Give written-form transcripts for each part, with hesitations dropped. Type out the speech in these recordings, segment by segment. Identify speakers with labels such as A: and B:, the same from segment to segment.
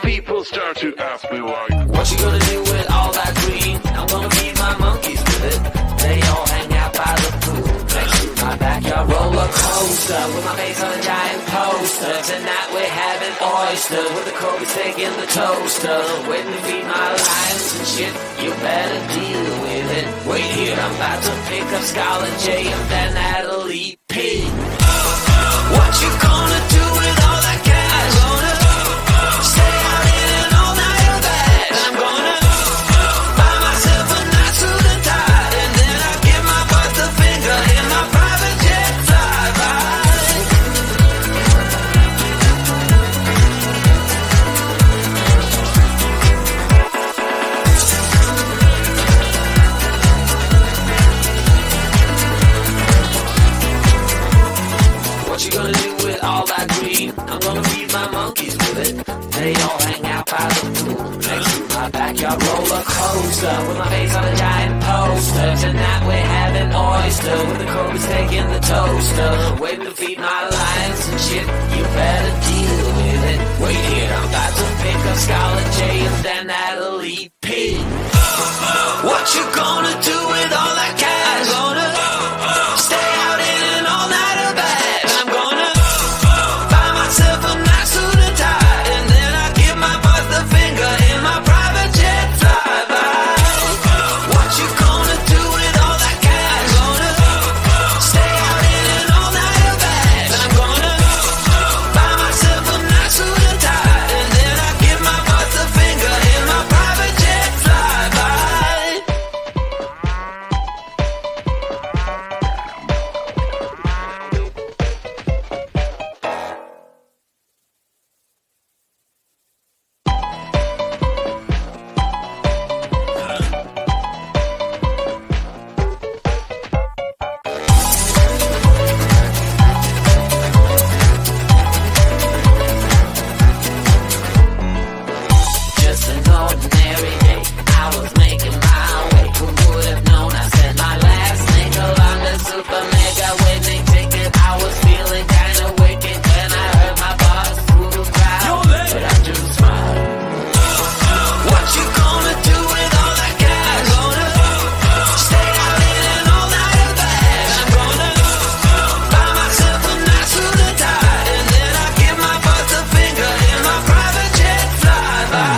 A: People start to ask me why.
B: What you gonna do with all that green? I'm gonna feed my monkeys with it. They all hang out by the pool next to my backyard roller coaster with my face on a giant poster. Tonight we're having oyster with the Kobe steak in the toaster. Waiting to feed my lions and shit. You better deal with it. Wait here, I'm about to pick up Scarlett J and then Natalie P. What you gonna do with all that cash? Gonna stay out in an all-nighter bed. I'm gonna buy myself a nice suit and tie, and then I give my butt the finger in my private jet flyby. What you gonna do with all that green? I'm gonna feed my monkeys with it. They all hang out by the pool next to my backyard roller coaster with my face on a giant poster. Tonight we're having oyster with the Kobe steak in the toaster. Waiting to feed my lions and shit. You better deal with it. Wait here, I'm about to pick up Scarlett J and then Natalie P. What you gonna do with all that cash? Gonna stay out in an all-nighter bed. I'm gonna buy myself a nice suit and tie, and then I give my butt the finger in my private jet flyby. What you gonna do with all that cash? Gonna stay out in an all-nighter bed. I'm gonna buy myself a nice suit and tie, and then I give my butt the finger in my private jet flyby. Just an ordinary day, I was making my way. Who would have known I said my last nickel on the super mega winning ticket? I was feeling kinda wicked when I heard my boss through the crowd, but I just smiled. What you gonna do with all that cash? Gonna stay out in an all-nighter bed. I'm gonna buy myself a nice suit and tie, and then I give my butt the finger in my private jet flyby.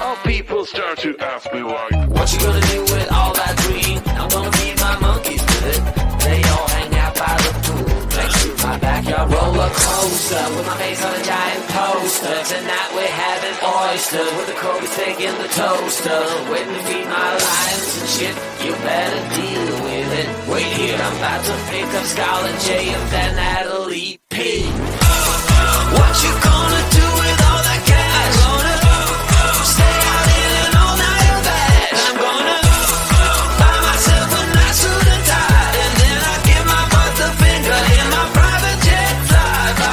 A: Oh, people start to ask me why.
B: What you gonna do with all that green? I'm gonna feed my monkeys with it. They all hang out by the pool next to my backyard roller coaster with my face on a giant poster. Tonight we're having oyster with the Kobe steak in the toaster. Waiting to feed my lions and shit. You better deal with it. Wait here, I'm about to pick up Scarlett J and then Natalie P. What you gonna do with all that cash? Gonna stay out in an all-nighter bed. I'm gonna buy myself a nice suit and tie, and then I give my butt the finger in my private jet flyby.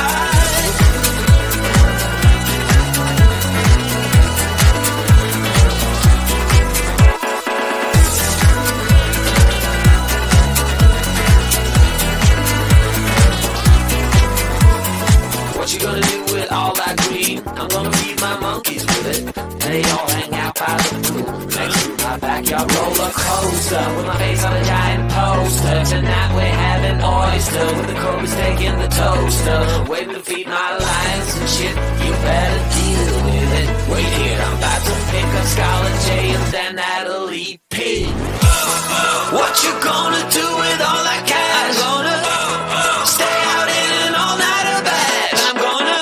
B: What you gonna do with all that green? I'm gonna feed my monkeys with it. They all hang out by the pool next to my backyard roller coaster with my face on a giant poster. Tonight we're having oyster with the Kobe steak in the toaster. Waiting to feed my lions and shit. You better deal with it. Wait here, I'm about to pick up Scarlett J and then Natalie P. What you gonna do with all that cash? Gonna stay out in an all-nighter bed. I'm gonna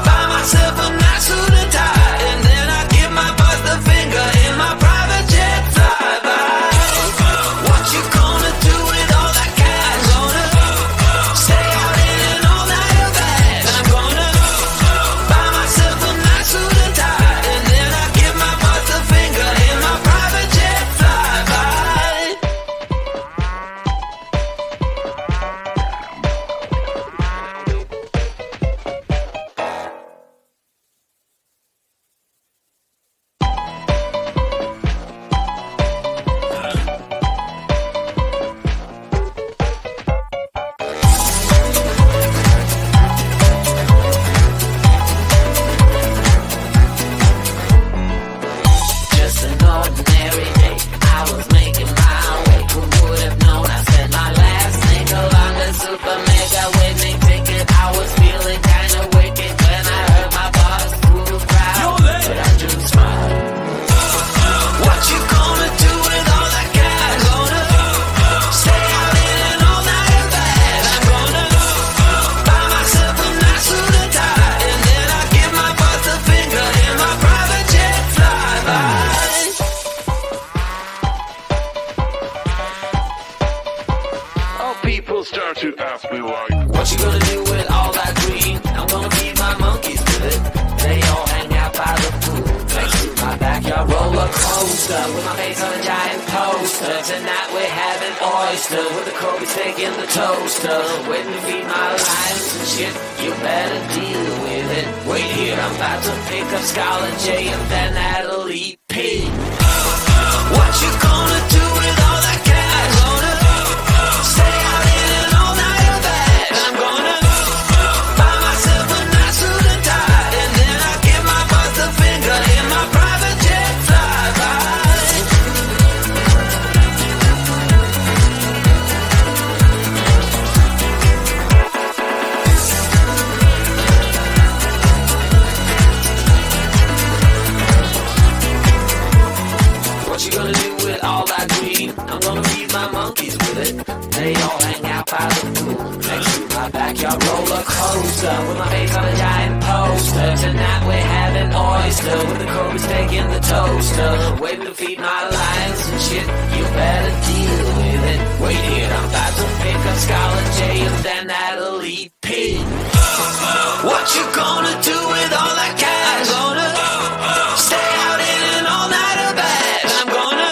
B: buy myself a nice suit and tie, and then I give my butt the finger in my private jet flyby. What you gonna do with all that cash? Gonna stay out in an all-nighter bed. I'm gonna buy myself a nice suit and tie, and then I give my butt the finger in my private jet flyby.
A: me like.
B: What you gonna do with all that green? I'm gonna feed my monkeys with it. They all hang out by the pool next to my backyard roller coaster with my face on a giant poster. Tonight we're having oyster with the Kobe steak in the toaster. Waiting to feed my lions and shit. You better deal with it. Wait here, I'm about to pick up Scarlet J and then Natalie P. What you gonna do with all that cash? Gonna stay out in an all-nighter bag. I'm gonna buy myself a nice suit and tie, and then I give my boss the finger in my private jet flyby. What you gonna do with all that green? I'm gonna feed my monkeys with it. They all hang out by the pool next to my backyard roller coaster with my face on a giant poster. Tonight we're having oyster with the Kobe steak in the toaster. Waiting to feed my lions and shit. You better deal with it. Wait here, I'm about to pick up Scarlet J and then Natalie P. What you gonna do with all that cash? Gonna stay out in an all-nighter bag. I'm gonna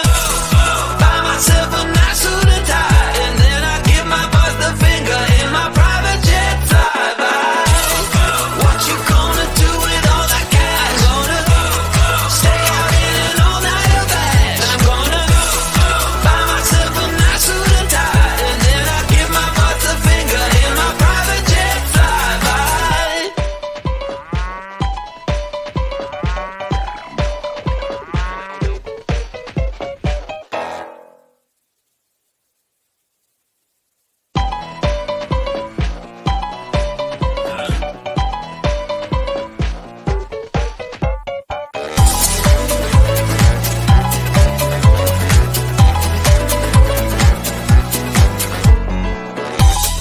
B: buy myself a nice suit and tie, and then I give my boss the finger in my private jet flyby. What you gonna do with all that cash? Gonna stay out in an all-nighter bag. I'm gonna buy myself a nice suit and tie, and then I give my boss the finger in my private jet flyby.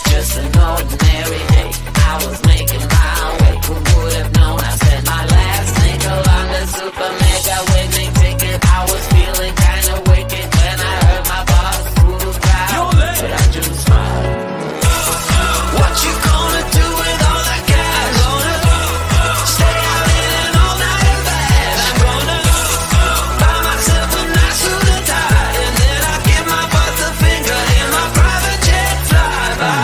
B: Just an ordinary day, I was making my way. Who would have known I spent my last nickel on the super mega winning ticket? I was feeling kinda wicked when I heard my boss through the crowd, but I just smiled. What you gonna do with all that cash? Gonna stay out in an all-nighter bag. I'm gonna buy myself a nice suit and tie, and then I give my boss the finger in my private jet flyby.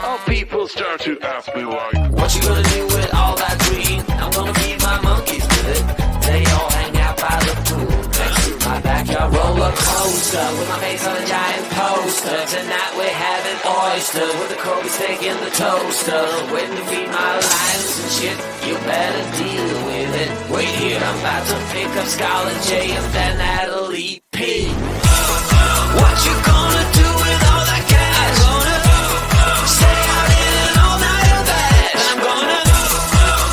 A: How people start to ask me like.
B: What you gonna do with all that green? I'm gonna feed my monkeys with it. They all hang out by the pool next to my backyard roller coaster with my face on a giant poster. Tonight we're having oyster with the Kobe steak in the toaster. Waiting to feed my lions and shit. You better deal with it. Wait here, I'm about to pick up Scarlet J and then Natalie P. What you gonna do with all that cash? Gonna stay out in an all-nighter bag. I'm gonna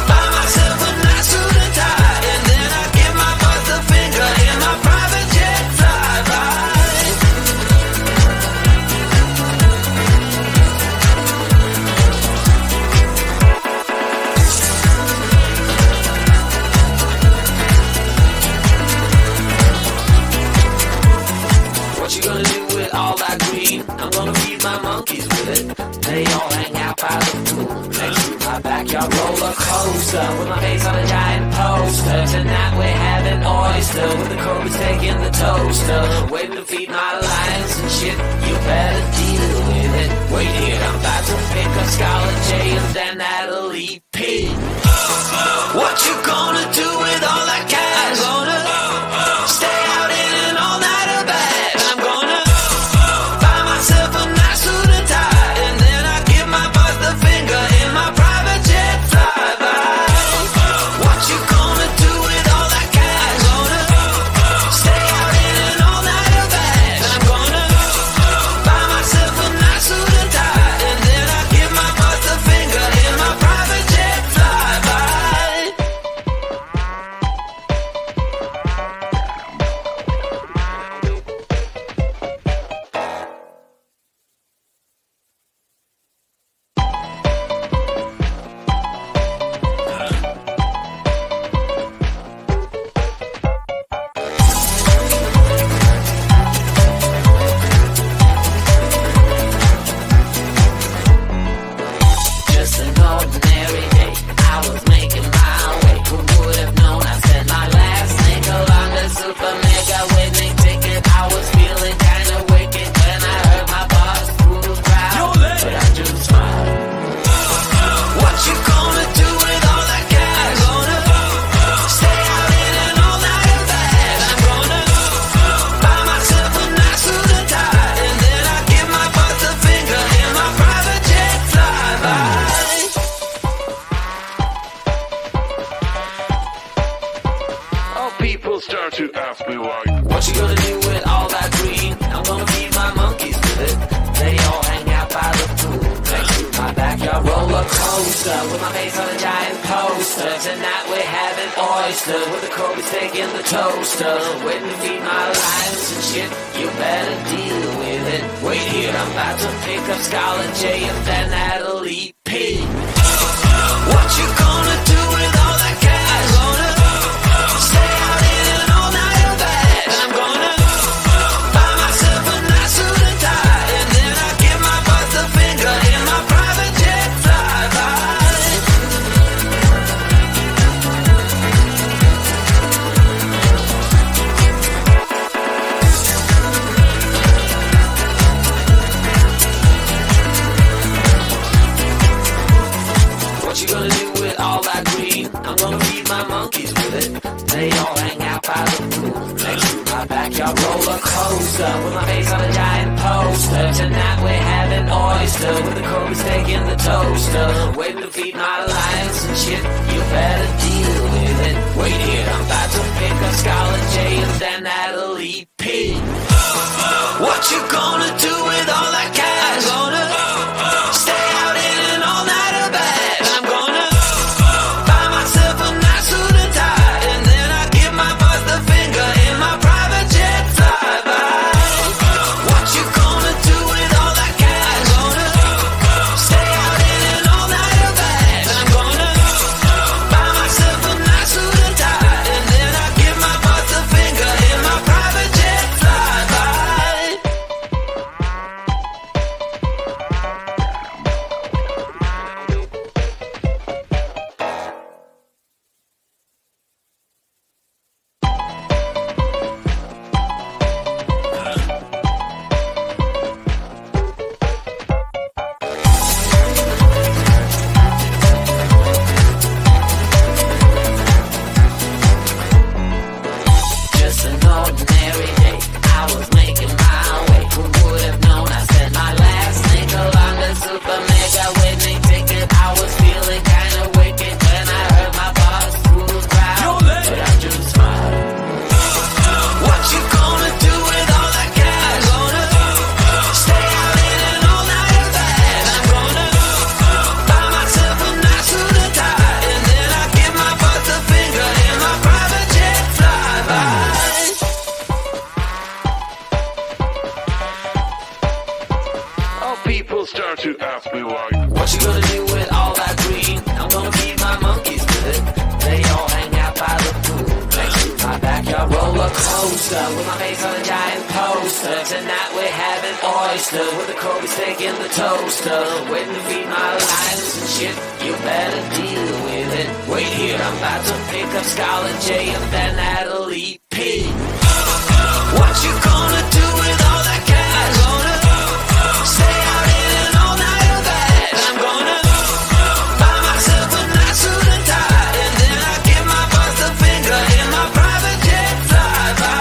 B: buy myself a nice suit and tie, and then I give my boss the finger in my private jet flyby. What you gonna do with all that green? I'm gonna feed my monkeys with it. They all hang out by the pool next to my backyard roller coaster with my face on a giant poster. Tonight we're having oyster with the Kobe steak in the toaster. Waiting to feed my lions and shit. You better deal with it. Wait here, I'm about to pick up Scarlet J and then Natalie P. What you gonna do with all that cash? Gonna stay out in an all-nighter bag. I'm gonna buy myself a nice suit and tie, and then I give my boss the finger in my private jet flyby. What you gonna do with all that cash? Gonna stay out in an all-nighter bag. I'm gonna buy myself a nice suit and tie, and then I give my boss the finger in my steak in the toaster, waiting to feed my lions and shit. You better deal with it. Wait here, I'm about to pick up Scarlet J and then that elite P. What you gonna do with all that cash? Gonna stay out in an all-nighter bag. I'm gonna buy myself a nice suit and tie, and then I give my boss the finger in my private jet flyby. What you gonna do with all that green? I'm gonna feed my monkeys with it. They all hang out by the pool next to my backyard roller coaster, with my face on a giant poster. Tonight we're having oyster with the Kobe steak in the toaster, waiting to feed my lions and shit. You better deal with it. Wait here, I'm about to pick up Scarlet J and then that elite P. What you gonna do with all that cash? Gonna stay out in an all-nighter bag. I'm gonna buy myself a nice suit and tie, and then I give my boss the finger in my private jet flyby. What you gonna do with all that cash? Gonna stay out in an all-nighter bag. I'm gonna buy myself a nice suit and tie, and then I give my boss the finger in my private jet flyby. Just an ordinary day, I was making my way. Who would have known I spent my last nickel on the super mega winning ticket? I was feeling kinda wicked when I heard my boss through the crowd, but I just smiled. What you gonna do with all that cash? Gonna stay out in an all-nighter bag. I'm gonna buy myself a nice suit and tie, and then I give my boss the finger in my private jet flyby.
A: How people start to ask me like,
B: What you gonna do with all that green? I'm gonna feed my monkeys with it. They all hang out by the pool next to my backyard roller coaster, with my face on a giant poster. Tonight we're having oyster with the Kobe steak in the toaster, waiting to feed my lions and shit. You better deal with it. Wait here, I'm about to pick up Scarlet J and then that elite P. What you gonna do with all that cash? Gonna stay out in an all-nighter bag. I'm gonna buy myself a nice suit and tie, and then I give my boss the finger in my private jet flyby.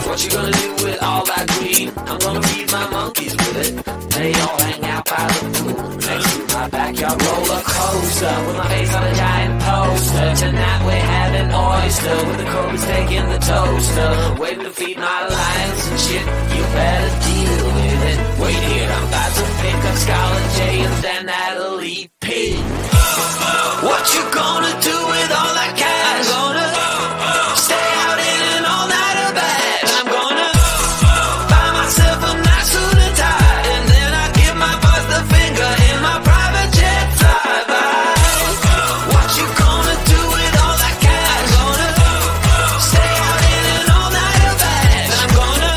B: What you gonna do with all that green? I'm gonna feed my monkeys with it. They all hang out by the pool next to my backyard roller coaster, with my face on a giant poster. Tonight we're having oyster with the Kobe steak in the toaster, waiting to feed my lions and shit. You better deal with it. Wait here, I'm about to pick up Scarlet J and then that elite P. What you gonna do with all that cash? Gonna stay out in an all-nighter bag. I'm gonna buy myself a nice suit and tie, and then I give my boss the finger in my private jet flyby. What you gonna do with all that cash? Gonna stay out in an all-nighter bag. I'm gonna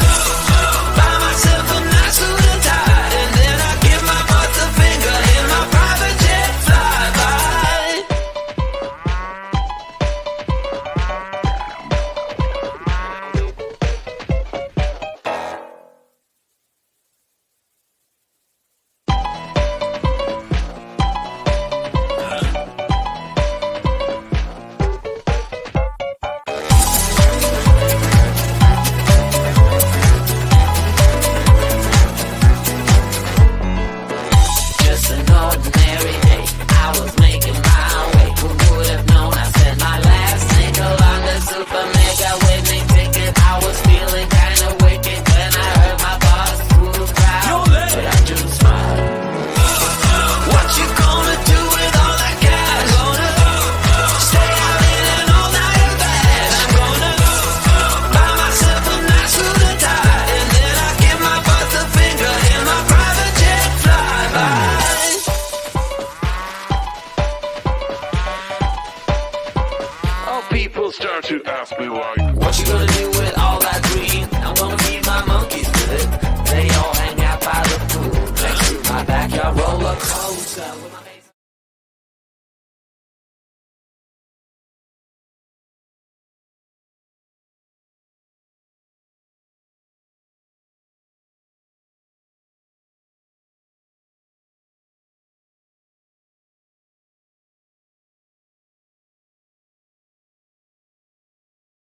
A: people start to ask me like,
B: what you gonna do with all that green? I'm gonna feed my monkeys with it. They all hang out by the pool next to my backyard roller coaster.